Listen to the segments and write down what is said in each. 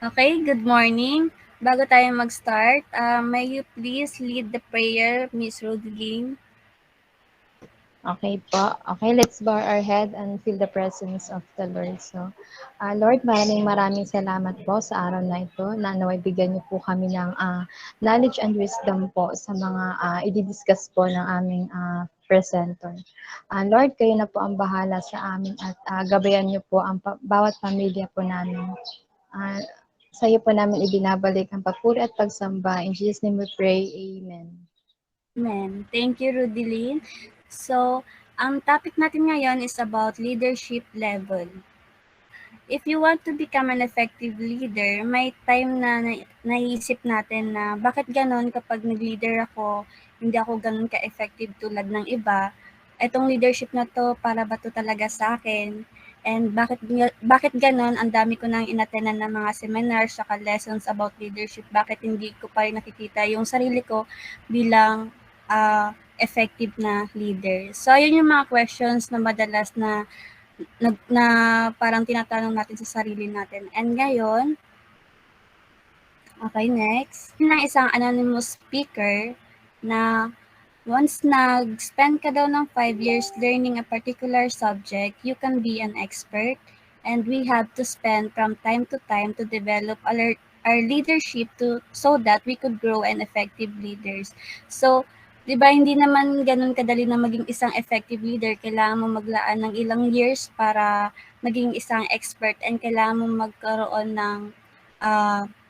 Okay, good morning. Bago tayo mag-start, may you please lead the prayer, Miss Rodeline? Okay po. Okay, let's bow our head and feel the presence of the Lord. Lord, maraming salamat po sa araw na ito na naway bigyan niyo po kami ng knowledge and wisdom po sa mga i-discuss po ng aming presenter. Lord, kayo na po ang bahala sa amin at gabayan niyo po ang bawat pamilya po namin. Uh, sa iyo po namin ibinabalik ang papuri at pagsamba. In Jesus' name we pray. Amen. Amen. Thank you, Rodeline. So, ang topic natin ngayon is about leadership level. If you want to become an effective leader, may time na naisip natin na bakit ganon kapag nag-leader ako, hindi ako ganon ka-effective tulad ng iba. Etong leadership na to, para ba to talaga sa akin? And bakit ganon, ang dami ko nang inatenan ng mga seminars saka lessons about leadership, bakit hindi ko pa rin nakikita yung sarili ko bilang effective na leader. So, ayun yung mga questions na madalas na parang tinatanong natin sa sarili natin. And ngayon, okay, next, ng isang anonymous speaker na once nag-spend ka daw ng 5 years learning a particular subject, you can be an expert, and we have to spend from time to time to develop our leadership so that we could grow and effective leaders. So, 'di ba hindi naman gano'n kadali na maging isang effective leader, kailangan mo maglaan ng ilang years para maging isang expert, and kailangan mo magkaroon ng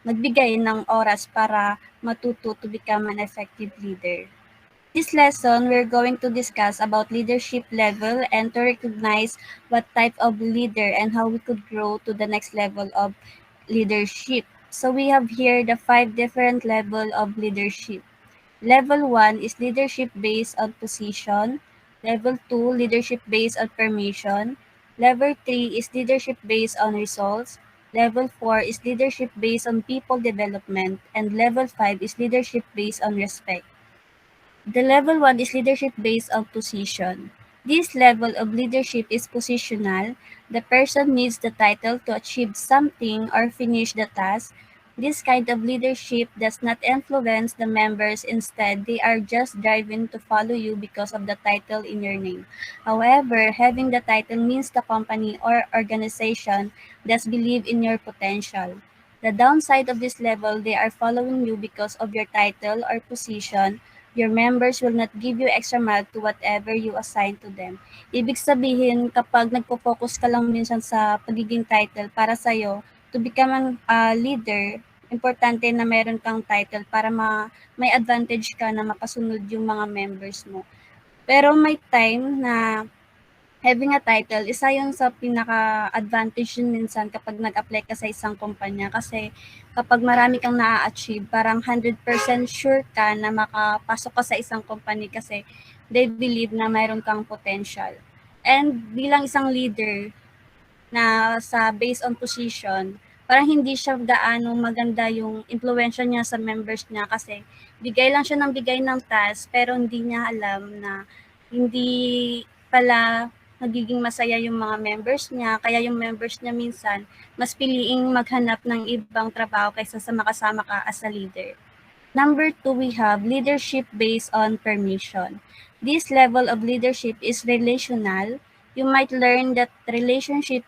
magbigay ng oras para matuto to become an effective leader. This lesson, we're going to discuss about leadership level and to recognize what type of leader and how we could grow to the next level of leadership. So we have here the 5 different level of leadership. Level 1 is leadership based on position. Level 2, leadership based on permission. Level 3 is leadership based on results. Level 4 is leadership based on people development. And level 5 is leadership based on respect. The level 1 is leadership based on position. This level of leadership is positional. The person needs the title to achieve something or finish the task. This kind of leadership does not influence the members. Instead, they are just driven to follow you because of the title in your name. However, having the title means the company or organization does believe in your potential. The downside of this level, they are following you because of your title or position. Your members will not give you extra mile to whatever you assign to them. Ibig sabihin, kapag nagpo-focus ka lang minsan sa pagiging title para sa'yo, to become a leader, importante na meron kang title para may advantage ka na mapasunod yung mga members mo. Pero may time na having a title, isa yun sa pinaka-advantage yun minsan kapag nag-apply ka sa isang kumpanya. Kasi kapag marami kang na-achieve, parang 100% sure ka na makapasok ka sa isang company kasi they believe na mayroon kang potential. And bilang isang leader na sa based on position, parang hindi siya gaano maganda yung impluwensya niya sa members niya kasi bigay lang siya ng bigay ng task pero hindi niya alam na hindi pala nagiging masaya yung mga members niya, kaya yung members niya minsan mas piliing maghanap ng ibang trabaho kaysa sa makasama ka as a leader. Number 2, we have leadership based on permission. This level of leadership is relational. You might learn that relationship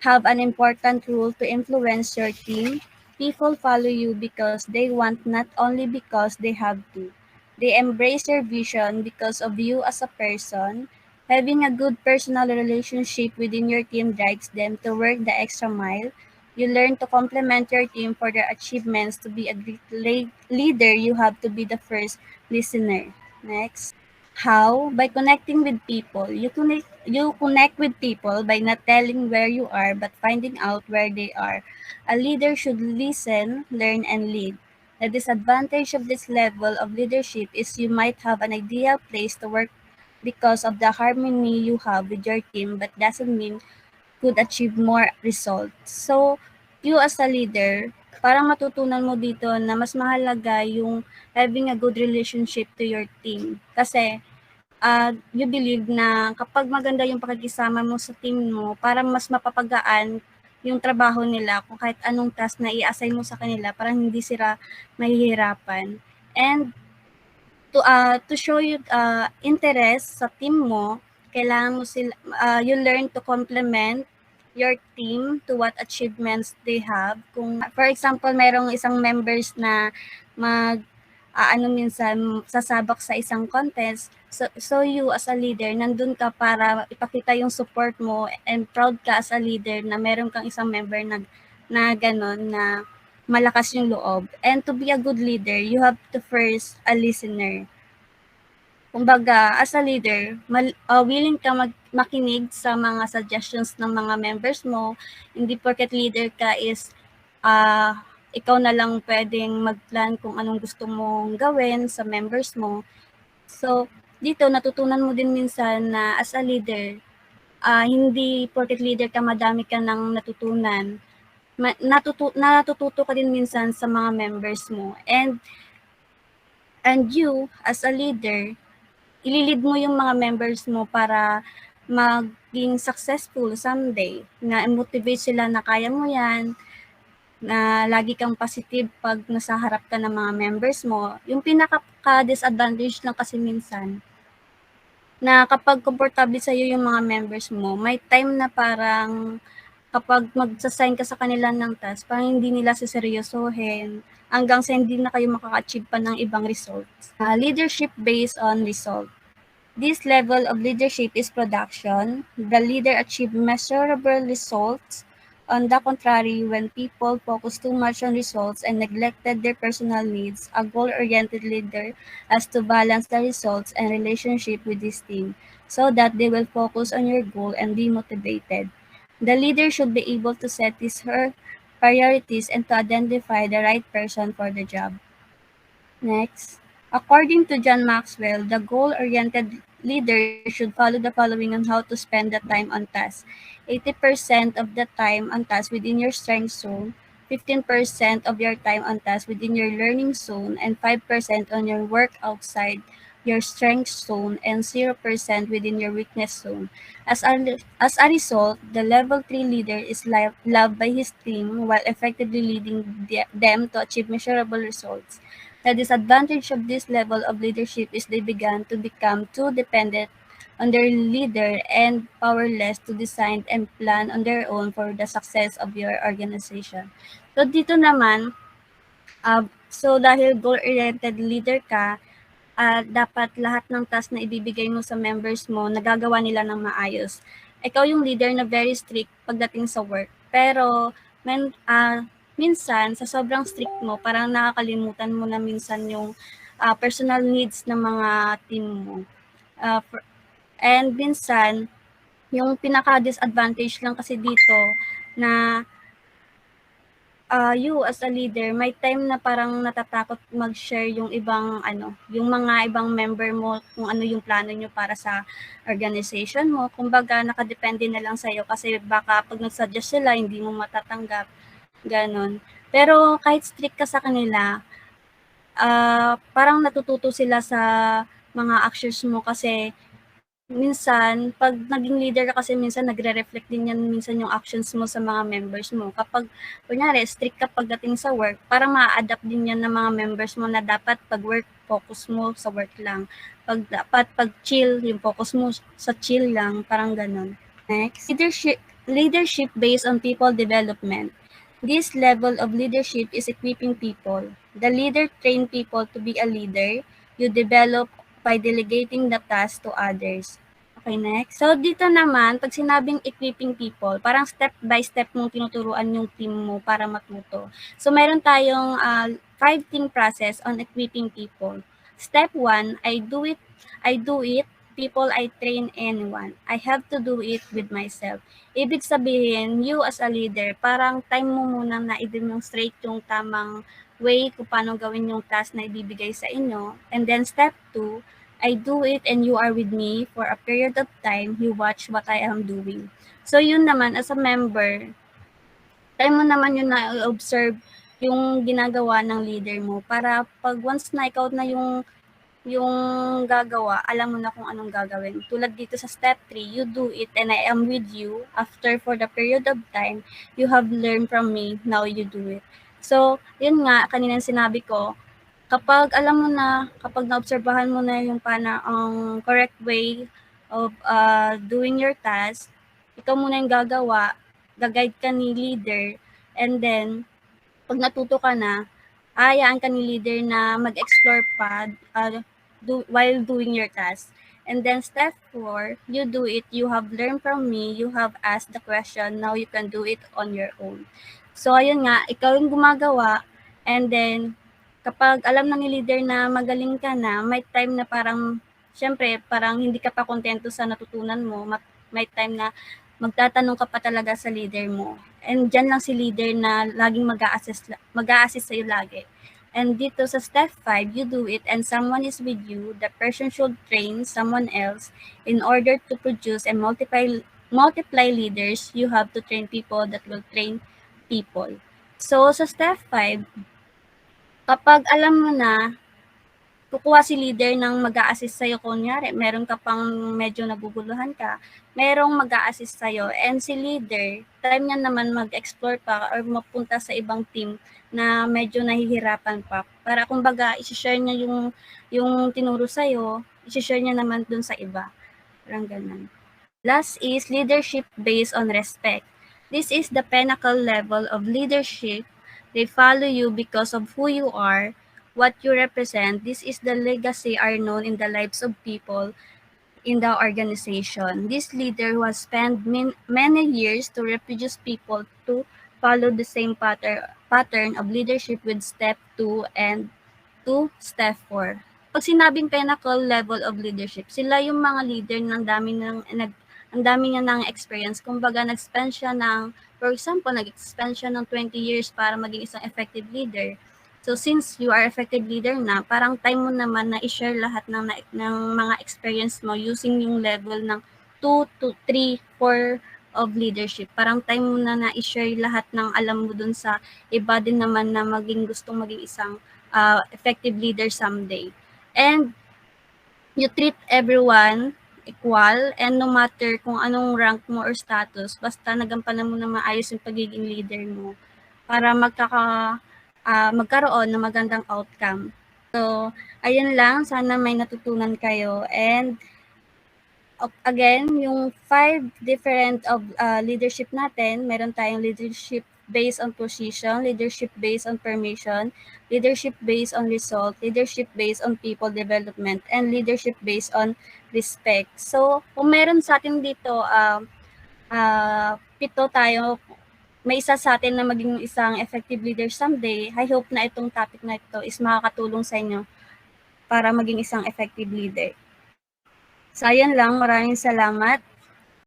have an important role to influence your team. People follow you because they want, not only because they have to. They embrace your vision because of you as a person. Having a good personal relationship within your team drives them to work the extra mile. You learn to compliment your team for their achievements. To be a great leader, you have to be the first listener. Next. How? By connecting with people. You connect with people by not telling where you are but finding out where they are. A leader should listen, learn, and lead. The disadvantage of this level of leadership is you might have an ideal place to work because of the harmony you have with your team, but doesn't mean could achieve more results. So, you as a leader, parang matutunan mo dito na mas mahalaga yung having a good relationship to your team. Kasi, you believe na kapag maganda yung pakikisama mo sa team mo, parang mas mapapagaan yung trabaho nila, kung kahit anong task na i-assign mo sa kanila, para hindi sila mahihirapan. And to show you interest sa team mo, kailangan mo you learn to complement your team to what achievements they have. Kung for example, mayroong isang members na minsan sasabak sa isang contest, so you as a leader, nandun ka para ipakita yung support mo, and proud ka as a leader na meron kang isang member na ganon, na malakas yung loob. And to be a good leader, you have to first a listener. Kumbaga, as a leader, willing ka makinig sa mga suggestions ng mga members mo. Hindi porket leader ka is ikaw na lang pwedeng mag-plan kung anong gusto mong gawin sa members mo. So, dito natutunan mo din minsan na as a leader, hindi porket leader ka, madami ka nang natutunan. Natututo ka din minsan sa mga members mo. And you, as a leader, ililid mo yung mga members mo para maging successful someday, na motivate sila na kaya mo yan, na lagi kang positive pag nasa harap ka ng mga members mo. Yung pinaka-disadvantage lang kasi minsan, na kapag komportable sa'yo yung mga members mo, may time na parang kapag magsasign ka sa kanila ng task, parang hindi nila seseryosohin hanggang sa hindi na kayo makaka-achieve pa ng ibang results. Leadership based on result. This level of leadership is production. The leader achieves measurable results. On the contrary, when people focus too much on results and neglected their personal needs, a goal-oriented leader has to balance the results and relationship with his team so that they will focus on your goal and be motivated. The leader should be able to set her priorities and to identify the right person for the job. Next. According to John Maxwell, the goal-oriented leader should follow the following on how to spend the time on task. 80% of the time on task within your strength zone, 15% of your time on task within your learning zone, and 5% on your work outside your strength zone, and 0% within your weakness zone. As a result, the level 3 leader is loved by his team while effectively leading them to achieve measurable results. The disadvantage of this level of leadership is they began to become too dependent on their leader and powerless to design and plan on their own for the success of your organization. So dito naman, so dahil goal-oriented leader ka, dapat lahat ng task na ibibigay mo sa members mo, nagagawa nila ng maayos. Ikaw yung leader na very strict pagdating sa work. Pero minsan, sa sobrang strict mo, parang nakakalimutan mo na minsan yung personal needs ng mga team mo. And minsan, yung pinaka-disadvantage lang kasi dito na you as a leader, may time na parang natatakot mag-share yung yung mga ibang member mo kung ano yung plano nyo para sa organization mo. Kumbaga, nakadepende na lang sa'yo kasi baka pag nag-suggest sila, hindi mo matatanggap. Ganon. Pero kahit strict ka sa kanila, parang natututo sila sa mga actions mo kasi minsan, pag naging leader ka kasi minsan nagre-reflect din yan minsan yung actions mo sa mga members mo. Kapag, kunyari, strict ka pagdating sa work, parang ma-adapt din yan ng mga members mo na dapat pag work, focus mo sa work lang. Pag chill, yung focus mo sa chill lang, parang ganun. Next, leadership based on people development. This level of leadership is equipping people. The leader trains people to be a leader. You develop by delegating the task to others. Okay, next. So, dito naman, pag sinabing equipping people, parang step by step mong tinuturuan yung team mo para matuto. So, meron tayong 5-thing process on equipping people. Step 1, I do it, people I train anyone. I have to do it with myself. Ibig sabihin, you as a leader, parang time mo munang na-demonstrate yung tamang way kung paano gawin yung task na ibibigay sa inyo. And then step 2, I do it and you are with me for a period of time. You watch what I am doing. So yun naman, as a member, time mo naman yun na-observe yung ginagawa ng leader mo para pag once na ikaw na yung yung gagawa, alam mo na kung anong gagawin. Tulad dito sa step 3, you do it and I am with you. After for the period of time, you have learned from me, now you do it. So, yun nga, kanina sinabi ko, kapag alam mo na, kapag naobserbahan mo na yung ang correct way of doing your task, ikaw muna yung gagawa, gag-guide ka ni leader, and then, pag natuto ka na, hayaan ka ni leader na mag-explore pa while doing your task. And then step 4, you do it, you have learned from me, you have asked the question, now you can do it on your own. So ayun nga, ikaw yung gumagawa, and then kapag alam na ni leader na magaling ka na, may time na parang, syempre, parang hindi ka pa kontento sa natutunan mo, may time na magtatanong ka pa talaga sa leader mo. And dyan lang si leader na laging mag-a-assist sa'yo lagi. And dito sa step 5, you do it and someone is with you, the person should train someone else. In order to produce and multiply leaders, you have to train people that will train people. So sa step 5, kapag alam mo na, kukuha si leader ng mag-a-assist sa'yo. Kunyari, meron ka pang medyo naguguluhan ka, merong mag-a-assist sa'yo. And si leader, time niya naman mag-explore pa or mapunta sa ibang team na medyo nahihirapan pa. Para kumbaga, isi-share niya yung tinuro sa'yo, isi-share niya naman dun sa iba. Parang ganun. Last is leadership based on respect. This is the pinnacle level of leadership. They follow you because of who you are, what you represent. This is the legacy are known in the lives of people in the organization. This leader who has spent many years to reproduce people to follow the same pattern of leadership with step 2 and to step 4. Pag sinabing pinnacle level of leadership, sila yung mga leader ng ang dami niya ng experience. Kumbaga, nag-spend siya ng, for example, nag-spend siya ng 20 years para maging isang effective leader. So, since you are effective leader na, parang time mo naman na i-share lahat ng mga experience mo using yung level ng 2 to 3, 4 of leadership. Parang time mo na i-share lahat ng alam mo dun sa iba din naman na gustong maging isang effective leader someday. And you treat everyone equal, and no matter kung anong rank mo or status, basta nagampanan mo na maayos yung pagiging leader mo para magkaroon ng magandang outcome. So, ayun lang. Sana may natutunan kayo. And again, yung 5 different of leadership natin, meron tayong leadership based on position, leadership based on permission, leadership based on result, leadership based on people development, and leadership based on respect. So, kung meron sa atin dito, 7 tayo, may isa sa atin na maging isang effective leader someday, I hope na itong topic na ito is makakatulong sa inyo para maging isang effective leader. So, ayan lang. Maraming salamat.